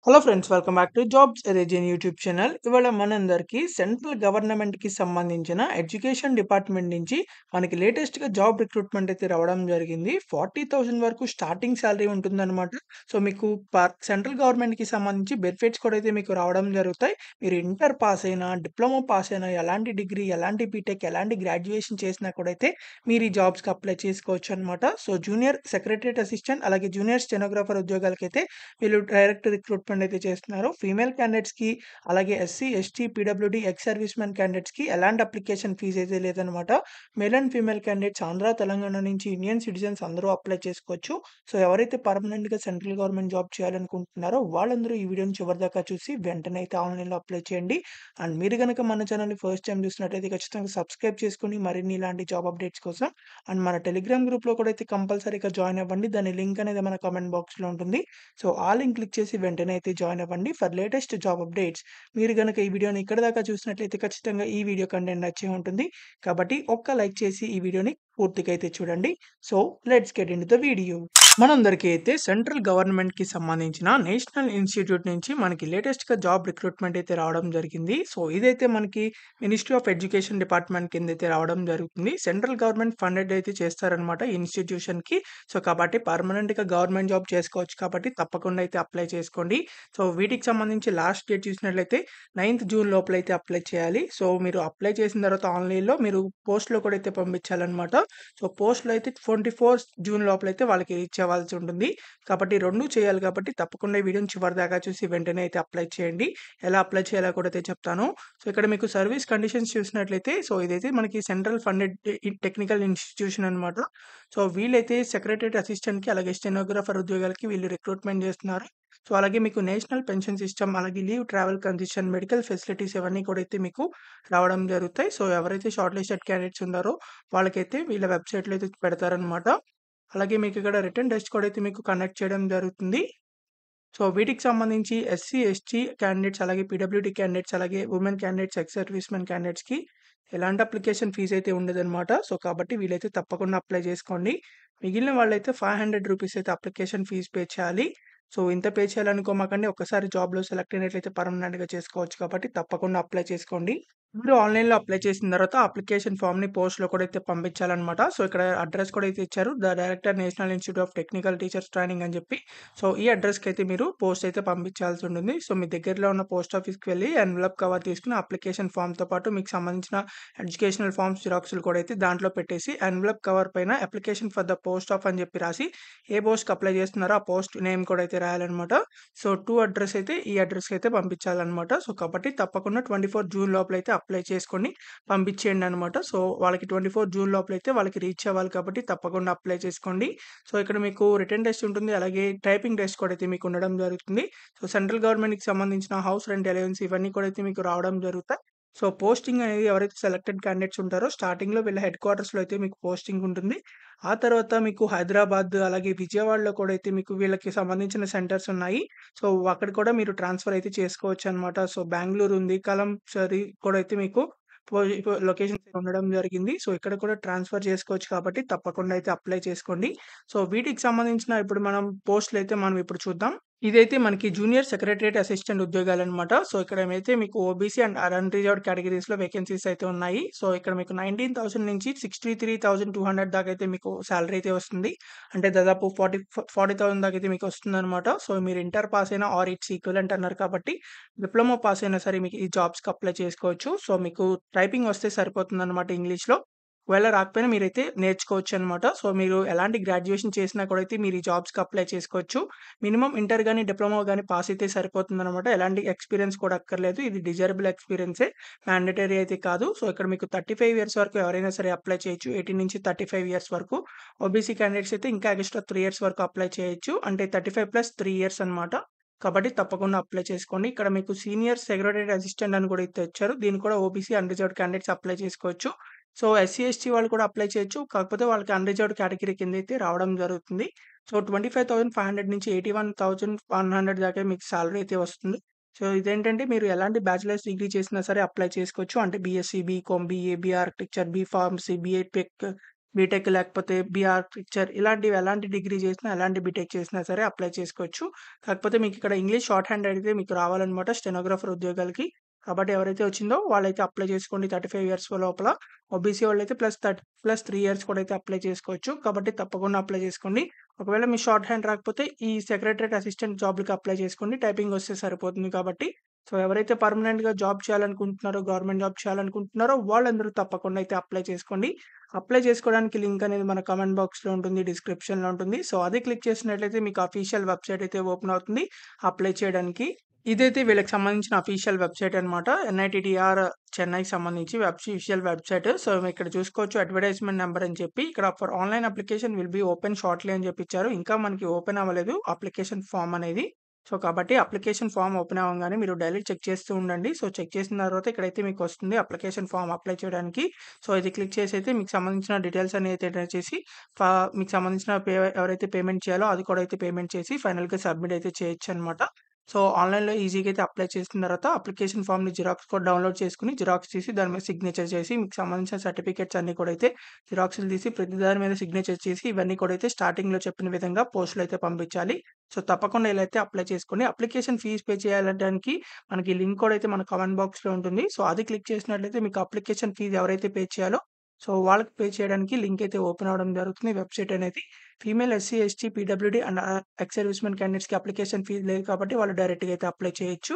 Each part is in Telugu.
Hello friends, welcome back to jobs ఎరేజియన్ యూట్యూబ్ ఛానల్. ఇవాళ మనందరికీ సెంట్రల్ గవర్నమెంట్‌కి సంబంధించిన ఎడ్యుకేషన్ డిపార్ట్మెంట్ నుంచి మనకి లేటెస్ట్‌గా జాబ్ రిక్రూట్మెంట్ అయితే రావడం జరిగింది. 40,000 వరకు స్టార్టింగ్ సాలరీ ఉంటుందన్నమాట. సో, మీకు సెంట్రల్ గవర్నమెంట్‌కి సంబంధించి బెనిఫిట్స్ కూడా అయితే మీకు రావడం జరుగుతాయి. మీరు ఇంటర్ పాస్ అయినా, డిప్లొమా పాస్ అయినా, ఎలాంటి డిగ్రీ, ఎలాంటి బీటెక్, ఎలాంటి గ్రాడ్యుయేషన్ చేసినా కూడా అయితే మీరు ఈ జాబ్స్‌కి అప్లై చేసుకోవచ్చన్నమాట. సో, జూనియర్ సెక్రటరియట్ అసిస్టెంట్ అలాగే జూనియర్ స్టెనోగ్రాఫర్ ఉద్యోగాలకైతే వీళ్ళు డైరెక్ట్ రిక్రూట్మెంట్ అయితే చేస్తున్నారు. ఫీమేల్ క్యాండిడేట్స్‌కి అలాగే SC, ST, PWD, ex service men క్యాండిడేట్స్‌కి ఎలాంటి అప్లికేషన్ ఫీజ్ అయితే లేదనమాట. Male and female candidates Andhra, Telangana నుంచి ఇండియన్ సిటిజన్స్ అందరూ అప్లై చేసుకోవచ్చు. సో, ఎవరైతే పర్మనెంట్‌గా సెంట్రల్ గవర్నమెంట్ జాబ్ చేయాలనుకుంటున్నారో వాళ్ళందరూ ఈ వీడియోని చివరిదాకా చూసి వెంటనే అయితే ఆన్‌లైన్‌లో అప్లై చేయండి. అండ్ మీరు గనక మన ఛానల్‌ని ఫస్ట్ టైమ్ చూసినట్టయితే ఖచ్చితంగా సబ్స్క్రైబ్ చేసుకొని మరిన్ని ఇలాంటి జాబ్ అప్డేట్స్ కోసం అండ్ మన టెలిగ్రామ్ గ్రూప్‌లో కూడా అయితే కంపల్సరీగా జాయిన్ అవ్వండి. దాని లింక్ అనేది మన కామెంట్ బాక్స్‌లో ఉంటుంది. సో, ఆ లింక్ క్లిక్ చేసి వెంటనే అయితే జాయిన్ అవ్వండి ఫర్ లేటెస్ట్ జాబ్ అప్డేట్స్. మీరు గనక ఈ వీడియోని ఇక్కడి దాకా చూసినట్లయితే ఖచ్చితంగా ఈ వీడియో కంటెంట్ నచ్చే ఉంటుంది. కాబట్టి ఒక్క లైక్ చేసి ఈ వీడియోని పూర్తిగా అయితే చూడండి. So, let's get into the video. మనందరికీ అయితే సెంట్రల్ గవర్నమెంట్‌కి సంబంధించిన నేషనల్ ఇన్‌స్టిట్యూట్ నుంచి మనకి లేటెస్ట్‌గా జాబ్ రిక్రూట్మెంట్ అయితే రావడం జరిగింది. సో, ఇదైతే మనకి మినిస్ట్రీ ఆఫ్ ఎడ్యుకేషన్ డిపార్ట్మెంట్ కిందైతే రావడం జరుగుతుంది. సెంట్రల్ గవర్నమెంట్ ఫండెడ్ అయితే చేస్తారనమాట ఈ ఇన్‌స్టిట్యూషన్‌కి. సో, కాబట్టి పర్మనెంట్‌గా గవర్నమెంట్ జాబ్ చేసుకోవచ్చు కాబట్టి తప్పకుండా అయితే అప్లై చేసుకోండి. సో, వీటికి సంబంధించి లాస్ట్ డేట్ చూసినట్లయితే 9థ్ జూన్ లోపలైతే అప్లై చేయాలి. సో, మీరు అప్లై చేసిన తర్వాత ఆన్‌లైన్‌లో మీరు పోస్ట్‌లో కూడా అయితే పంపించాలనమాట. సో, పోస్ట్‌లో అయితే 24 జూన్ లోపలైతే వాళ్ళకి రీచ్ అవ్వాల్సి ఉంటుంది. కాబట్టి 2 చేయాలి కాబట్టి తప్పకుండా ఈ వీడియోని చివరిదాకా చూసి వెంటనే అయితే అప్లై చేయండి. ఎలా అప్లై చేయాలో కూడా అయితే చెప్తాను. సో, ఇక్కడ మీకు సర్వీస్ కండిషన్స్ చూసినట్లయితే సో, ఇదైతే మనకి సెంట్రల్ ఫండెడ్ టెక్నికల్ ఇన్‌స్టిట్యూషన్ అనమాట. సో, వీళ్ళైతే సెక్రటరియట్ అసిస్టెంట్‌కి అలాగే స్టెనోగ్రాఫర్ ఉద్యోగాలకి వీళ్ళు రిక్రూట్మెంట్ చేస్తున్నారు. సో, అలాగే మీకు నేషనల్ పెన్షన్ సిస్టమ్, అలాగే leave, travel concession, medical facilities ఇవన్నీ కూడా అయితే మీకు రావడం జరుగుతాయి. సో, ఎవరైతే షార్ట్ లిస్టెడ్ క్యాండిడేట్స్ ఉన్నారో వాళ్ళకైతే వీళ్ళ వెబ్‌సైట్‌లో అయితే పెడతారనమాట. అలాగే మీకిక్కడ రిటన్ టెస్ట్ కూడా అయితే మీకు కండక్ట్ చేయడం జరుగుతుంది. సో, వీటికి సంబంధించి ఎస్సీ, ఎస్టీ క్యాండిడేట్స్ అలాగే పీడబ్ల్యూడీ క్యాండిడేట్స్ అలాగే women candidates, ex service men క్యాండిడేట్స్‌కి ఎలాంటి అప్లికేషన్ ఫీజ్ అయితే ఉండదనమాట. సో, కాబట్టి వీళ్ళైతే తప్పకుండా అప్లై చేసుకోండి. మిగిలిన వాళ్ళైతే రూ. 500 అయితే అప్లికేషన్ ఫీజ్ పే చేయాలి. సో, ఇంత పే చేయాలనుకోమాకండి. ఒక్కసారి జాబ్‌లో సెలెక్ట్ అయినట్లయితే పర్మనెంట్‌గా చేసుకోవచ్చు కాబట్టి తప్పకుండా అప్లై చేసుకోండి. మీరు ఆన్‌లైన్‌లో అప్లై చేసిన తర్వాత అప్లికేషన్ ఫార్మ్‌ని పోస్ట్‌లో కూడా అయితే పంపించాలనమాట. సో, ఇక్కడ అడ్రెస్ కూడా అయితే ఇచ్చారు. The director national institute of technical teachers training అని చెప్పి. సో, ఈ అడ్రెస్‌కైతే మీరు పోస్ట్ అయితే పంపించాల్సి ఉంటుంది. సో, మీ దగ్గరలో ఉన్న పోస్ట్ ఆఫీస్‌కి వెళ్లి ఎన్వలప్ కవర్ తీసుకొని అప్లికేషన్ ఫార్మ్‌తో పాటు మీకు సంబంధించిన ఎడ్యుకేషనల్ ఫార్మ్స్ జిరాక్స్‌లు కూడా అయితే దాంట్లో పెట్టేసి ఎన్వలప్ కవర్ పైన application for the post of అని చెప్పి రాసి ఏ పోస్ట్‌కి అప్లై చేస్తున్నారో ఆ పోస్ట్ నేమ్ కూడా అయితే రాయాలనమాట. సో, టు అడ్రెస్ అయితే ఈ అడ్రెస్‌కి అయితే పంపించాలనమాట. సో, కాబట్టి తప్పకుండా 24 జూన్ లోపలైతే అప్లై చేసుకొని పంపించేయండనమాట. సో, వాళ్ళకి 24 జూన్ లోపలైతే వాళ్ళకి రీచ్ అవ్వాలి కాబట్టి తప్పకుండా అప్లై చేసుకోండి. సో, ఇక్కడ మీకు రిటన్ టెస్ట్ ఉంటుంది. అలాగే టైపింగ్ టెస్ట్ కూడా అయితే మీకు ఉండడం జరుగుతుంది. సో, సెంట్రల్ గవర్నమెంట్‌కి సంబంధించిన హౌస్ రెంట్ అలవెన్స్ ఇవన్నీ కూడా అయితే మీకు రావడం జరుగుతాయి. సో, పోస్టింగ్ అనేది ఎవరైతే సెలెక్టెడ్ క్యాండిడేట్స్ ఉంటారో స్టార్టింగ్‌లో వీళ్ళ హెడ్ క్వార్టర్స్‌లో అయితే మీకు పోస్టింగ్ ఉంటుంది. ఆ తర్వాత మీకు హైదరాబాద్ అలాగే విజయవాడలో కూడా అయితే మీకు వీళ్ళకి సంబంధించిన సెంటర్స్ ఉన్నాయి. సో, అక్కడ కూడా మీరు ట్రాన్స్‌ఫర్ అయితే చేసుకోవచ్చనమాట. సో, బెంగుళూరు ఉంది, కలంసరి కూడా అయితే మీకు లొకేషన్స్ ఉండడం జరిగింది. సో, ఇక్కడ కూడా ట్రాన్స్‌ఫర్ చేసుకోవచ్చు కాబట్టి తప్పకుండా అయితే అప్లై చేసుకోండి. సో, వీటికి సంబంధించిన ఇప్పుడు మనం పోస్ట్‌లయితే మనం ఇప్పుడు చూద్దాం. ఇదైతే మనకి జూనియర్ సెక్రటరియట్ అసిస్టెంట్ ఉద్యోగాలనమాట. సో, ఇక్కడేమైతే మీకు ఓబీసీ అండ్ అన్‌రిజర్వ్డ్ కేటగరీస్‌లో వేకెన్సీస్ అయితే ఉన్నాయి. సో, ఇక్కడ మీకు 19,000 నుంచి 63,200 దాకా అయితే మీకు సాలరీ అయితే వస్తుంది. అంటే దాదాపు 40,000 దాకా అయితే మీకు వస్తుందనమాట. సో, మీరు ఇంటర్ పాస్ అయినా ఆర్ ఇట్స్ ఈక్వివలెంట్ అన్నారు కాబట్టి డిప్లొమా పాస్ అయినా సరే మీకు ఈ జాబ్స్‌కి అప్లై చేసుకోవచ్చు. సో, మీకు టైపింగ్ వస్తే సరిపోతుందనమాట ఇంగ్లీష్‌లో. ఒకవేళ రాకపోయినా మీరైతే నేర్చుకోవచ్చనమాట. సో, మీరు ఎలాంటి గ్రాడ్యుయేషన్ చేసినా కూడా అయితే మీరు ఈ జాబ్స్‌కి అప్లై చేసుకోవచ్చు. మినిమమ్ ఇంటర్ గాని, డిప్లొమా గాని పాస్ అయితే సరిపోతుందనమాట. ఎలాంటి ఎక్స్‌పీరియన్స్ కూడా అక్కర్లేదు. ఇది డిజైరబుల్ ఎక్స్‌పీరియన్సే. మ్యాండేటరీ అయితే కాదు. సో, ఇక్కడ మీకు 35 ఇయర్స్ వరకు ఎవరైనా సరే అప్లై చేయొచ్చు. 18-35 ఇయర్స్ వరకు. ఓబీసీ క్యాండిడేట్స్ అయితే ఇంకా ఎక్స్‌ట్రా 3 ఇయర్స్ వరకు అప్లై చేయొచ్చు. అంటే 35+3 ఇయర్స్ అనమాట. కాబట్టి తప్పకుండా అప్లై చేసుకోండి. ఇక్కడ మీకు సీనియర్ సెక్రటరీ అసిస్టెంట్ అని కూడా అయితే ఇచ్చారు. దీన్ని కూడా ఓబీసీ అన్‌రిజర్వ్డ్ క్యాండిడేట్స్ అప్లై చేసుకోవచ్చు. సో, ఎస్సీ, ఎస్టీ వాళ్ళు కూడా అప్లై చేయొచ్చు. కాకపోతే వాళ్ళకి అన్‌రిజర్వ్డ్ కేటగిరీ కిందైతే రావడం జరుగుతుంది. సో, 25,500 నుంచి 81,100 దాకా మీకు సాలరీ అయితే వస్తుంది. సో, ఇదేంటంటే మీరు ఎలాంటి బ్యాచిలర్స్ డిగ్రీ చేసినా సరే అప్లై చేసుకోవచ్చు. అంటే BSc, BCom, BA, architecture, B Pharmacy, BTech BTech లేకపోతే ఆర్కిటెక్చర్ ఇలాంటివి ఎలాంటి డిగ్రీ చేసినా, ఎలాంటి బీటెక్ చేసినా సరే అప్లై చేసుకోవచ్చు. కాకపోతే మీకిక్కడ ఇంగ్లీష్ షార్ట్ హ్యాండ్ అయితే మీకు రావాలనమాట స్టెనోగ్రాఫర్ ఉద్యోగాలకి. కాబట్టి ఎవరైతే వచ్చిందో వాళ్ళైతే అప్లై చేసుకోండి 35 ఇయర్స్ లోపల. ఓబీసీ వాళ్ళైతే ప్లస్ 3 ఇయర్స్ కూడా అయితే అప్లై చేసుకోవచ్చు. కాబట్టి తప్పకుండా అప్లై చేసుకోండి. ఒకవేళ మీ షార్ట్ హ్యాండ్ రాకపోతే ఈ సెక్రటరేట్ అసిస్టెంట్ జాబ్‌లకి అప్లై చేసుకోండి. టైపింగ్ వస్తే సరిపోతుంది కాబట్టి. సో, ఎవరైతే పర్మనెంట్‌గా జాబ్ చేయాలనుకుంటున్నారో, గవర్నమెంట్ జాబ్ చేయాలనుకుంటున్నారో వాళ్ళందరూ తప్పకుండా అయితే అప్లై చేసుకోండి. అప్లై చేసుకోవడానికి లింక్ అనేది మన కామెంట్ బాక్స్‌లో ఉంటుంది. డిస్క్రిప్షన్‌లో ఉంటుంది. సో, అది క్లిక్ చేసినట్లయితే మీకు అఫీషియల్ వెబ్‌సైట్ అయితే ఓపెన్ అవుతుంది అప్లై చేయడానికి. ఇదైతే వీళ్ళకి సంబంధించిన అఫీషియల్ వెబ్‌సైట్ అనమాట. ఎన్‌ఐటీటీఆర్ చెన్నైకి సంబంధించి అఫీషియల్ వెబ్‌సైట్. సో, ఇక్కడ చూసుకోవచ్చు అడ్వర్టైజ్‌మెంట్ నంబర్ అని చెప్పి ఇక్కడ for online application will be open shortly అని చెప్పి ఇచ్చారు. ఇంకా మనకి ఓపెన్ అవ్వలేదు అప్లికేషన్ ఫార్మ్ అనేది. సో, కాబట్టి అప్లికేషన్ ఫార్మ్ ఓపెన్ అవ్వంగానే మీరు డైలీ చెక్ చేస్తూ ఉండండి. సో, చెక్ చేసిన తర్వాత ఇక్కడైతే మీకొస్తుంది అప్లికేషన్ ఫార్మ్ అప్లై చేయడానికి. సో, ఇది క్లిక్ చేసైతే మీకు సంబంధించిన డీటెయిల్స్ అన్ని అయితే ఎంటర్ చేసి ఫా మీకు సంబంధించిన ఎవరైతే పేమెంట్ చేయాలో అది కూడా అయితే పేమెంట్ చేసి ఫైనల్‌గా సబ్మిట్ అయితే చేయొచ్చనమాట. సో, ఆన్‌లైన్‌లో ఈజీగా అయితే అప్లై చేసిన తర్వాత అప్లికేషన్ ఫార్మ్‌ని జిరాక్స్ కూడా డౌన్‌లోడ్ చేసుకొని, జిరాక్స్ తీసి దాని మీద సిగ్నేచర్ చేసి, మీకు సంబంధించిన సర్టిఫికేట్స్ అన్నీ కూడా అయితే జిరాక్స్‌లు తీసి ప్రతి దాని మీద సిగ్నేచర్ చేసి, ఇవన్నీ కూడా అయితే స్టార్టింగ్‌లో చెప్పిన విధంగా పోస్ట్‌లో అయితే పంపించాలి. సో, తప్పకుండా ఇలా అయితే అప్లై చేసుకోండి. అప్లికేషన్ ఫీజ్ పే చేయాలనడానికి మనకి లింక్ కూడా అయితే మన కామెంట్ బాక్స్‌లో ఉంటుంది. సో, అది క్లిక్ చేసినట్లయితే మీకు అప్లికేషన్ ఫీజ్ ఎవరైతే పే చేయాలో సో, వాళ్ళకి పే చేయడానికి లింక్ అయితే ఓపెన్ అవ్వడం జరుగుతుంది. వెబ్‌సైట్ అనేది female SC, ST, PWD and ex servicemen క్యాండిడేట్స్‌కి అప్లికేషన్ ఫీజ్ లేదు కాబట్టి వాళ్ళు డైరెక్ట్‌గా అయితే అప్లై చేయొచ్చు.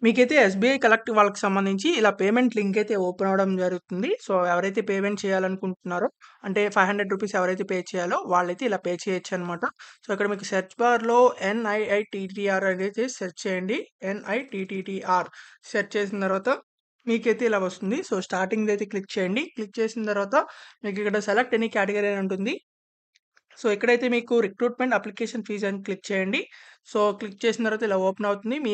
మీకైతే ఎస్‌బీఐ కలెక్ట్ వాళ్ళకి సంబంధించి ఇలా పేమెంట్ లింక్ అయితే ఓపెన్ అవ్వడం జరుగుతుంది. సో, ఎవరైతే పేమెంట్ చేయాలనుకుంటున్నారో అంటే రూ. 500 ఎవరైతే పే చేయాలో వాళ్ళైతే ఇలా పే చేయొచ్చనమాట. సో, ఇక్కడ మీకు సెర్చ్ బార్‌లో ఎన్‌ఐఐటీటీఆర్ అనేది సెర్చ్ చేయండి. ఎన్‌ఐటీటీటీఆర్ సెర్చ్ చేసిన తర్వాత మీకైతే ఇలా వస్తుంది. సో, స్టార్టింగ్‌దైతే క్లిక్ చేయండి. క్లిక్ చేసిన తర్వాత మీకిక్కడ సెలెక్ట్ ఎనీ కేటగరీ అని ఉంటుంది. సో, ఇక్కడైతే మీకు రిక్రూట్‌మెంట్ అప్లికేషన్ ఫీజ్ అని క్లిక్ చేయండి. సో, క్లిక్ చేసిన తర్వాత ఇలా ఓపెన్ అవుతుంది. మీ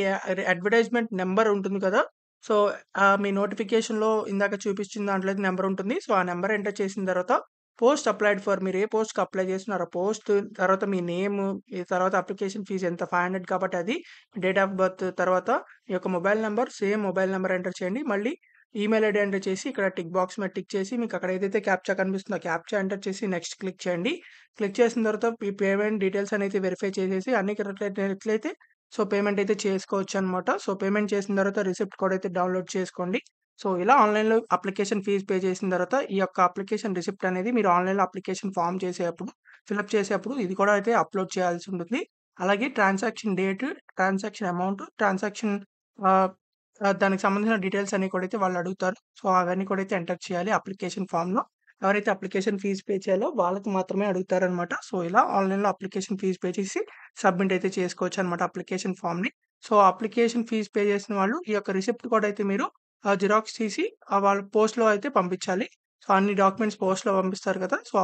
అడ్వర్టైజ్‌మెంట్ నంబర్ ఉంటుంది కదా! సో, మీ నోటిఫికేషన్‌లో ఇందాక చూపించిన దాంట్లో అయితే నంబర్ ఉంటుంది. సో, ఆ నంబర్ ఎంటర్ చేసిన తర్వాత పోస్ట్ అప్లైడ్ ఫర్ మీరు ఏ పోస్ట్‌కి అప్లై చేస్తున్నారో పోస్ట్, తర్వాత మీ నేము, ఈ తర్వాత అప్లికేషన్ ఫీజ్ ఎంత 500 కాబట్టి అది, డేట్ ఆఫ్ బర్త్, తర్వాత మీ యొక్క mobile number, same mobile number enter చేయండి. మళ్ళీ ఈమెయిల్ ఐడీ ఎంటర్ చేసి ఇక్కడ టిక్ బాక్స్ మీద టిక్ చేసి మీకు అక్కడ ఏదైతే క్యాప్చా కనిపిస్తుందో ఆ క్యాప్చా ఎంటర్ చేసి నెక్స్ట్ క్లిక్ చేయండి. క్లిక్ చేసిన తర్వాత ఈ పేమెంట్ డీటెయిల్స్ అనేది వెరిఫై చేసేసి అన్ని కరెక్ట్ అయినట్లయితే సో, పేమెంట్ అయితే చేసుకోవచ్చనమాట. సో, పేమెంట్ చేసిన తర్వాత రిసిప్ట్ కూడా అయితే డౌన్‌లోడ్ చేసుకోండి. సో, ఇలా ఆన్‌లైన్‌లో అప్లికేషన్ ఫీజ్ పే చేసిన తర్వాత ఈ యొక్క అప్లికేషన్ రిసిప్ట్ అనేది మీరు ఆన్‌లైన్‌లో అప్లికేషన్ ఫార్మ్ చేసేటప్పుడు, ఫిలప్ చేసేటప్పుడు ఇది కూడా అయితే అప్‌లోడ్ చేయాల్సి ఉంటుంది. అలాగే transaction date, transaction amount, transaction ఆహ్, దానికి సంబంధించిన డీటెయిల్స్ అన్నీ కూడా అయితే వాళ్ళు అడుగుతారు. సో, అవన్నీ కూడా అయితే ఎంటర్ చేయాలి అప్లికేషన్ ఫార్మ్‌లో. ఎవరైతే అప్లికేషన్ ఫీజ్ పే చేయాలో వాళ్ళకి మాత్రమే అడుగుతారనమాట. సో, ఇలా ఆన్‌లైన్‌లో అప్లికేషన్ ఫీజ్ పే చేసి సబ్మిట్ అయితే చేసుకోవచ్చనమాట అప్లికేషన్ ఫార్మ్‌ని. సో, అప్లికేషన్ ఫీజ్ పే చేసిన వాళ్ళు ఈ యొక్క రిసిప్ట్ కూడా అయితే మీరు జిరాక్స్ తీసి వాళ్ళ పోస్ట్‌లో అయితే పంపించాలి. సో, అన్ని డాక్యుమెంట్స్ పోస్ట్‌లో పంపిస్తారు కదా! సో,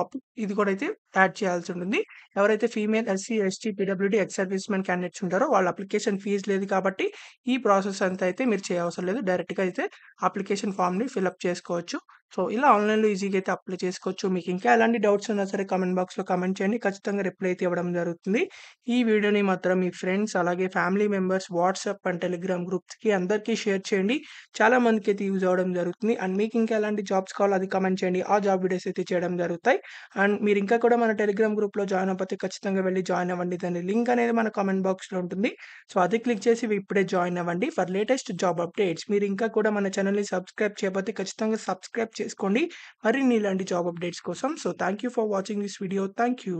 ఇది కూడా అయితే యాడ్ చేయాల్సుంటుంది. ఎవరైతే female SC, ST, PWD, ex servicemen candidates ఉంటారో వాళ్ళ అప్లికేషన్ ఫీజ్ లేదు కాబట్టి ఈ ప్రాసెస్ అంతా అయితే మీరు చేయవసరం లేదు. డైరెక్ట్‌గా అయితే అప్లికేషన్ ఫార్మ్‌ని ఫిలప్ చేసుకోవచ్చు. సో, ఇలా ఆన్‌లైన్‌లో ఈజీగా అయితే అప్లై చేసుకోవచ్చు. మీకు ఇంకా ఎలాంటి డౌట్స్ ఉన్నా సరే కామెంట్ బాక్స్‌లో కామెంట్ చేయండి. ఖచ్చితంగా రిప్లై అయితే ఇవ్వడం జరుగుతుంది. ఈ వీడియోని మాత్రం మీ ఫ్రెండ్స్ అలాగే family members WhatsApp and Telegram గ్రూప్స్‌కి అందరికీ షేర్ చేయండి. చాలా మందికైతే యూజ్ అవ్వడం జరుగుతుంది. అండ్ మీకు ఇంకా ఎలాంటి జాబ్స్ కావాలో అది కామెంట్ చేయండి. ఆ జాబ్ వీడియోస్ అయితే చేయడం జరుగుతాయి. అండ్ మీరు ఇంకా కూడా మన టెలిగ్రామ్ గ్రూప్‌లో జాయిన్ అవ్వకపోతే ఖచ్చితంగా వెళ్లి జాయిన్ అవ్వండి. దాని లింక్ అనేది మన కామెంట్ బాక్స్‌లో ఉంటుంది. సో, అది క్లిక్ చేసి ఇప్పుడే జాయిన్ అవ్వండి. ఫర్ లేటెస్ట్ జాబ్ అప్డేట్స్ మీరు ఇంకా కూడా మన ఛానెల్‌ని సబ్స్క్రైబ్ చేయకపోతే ఖచ్చితంగా సబ్స్క్రైబ్ చేసుకోండి. మరిన్ని ఇలాంటి జాబ్ అప్డేట్స్ కోసం. So, thank you for watching this video. Thank you.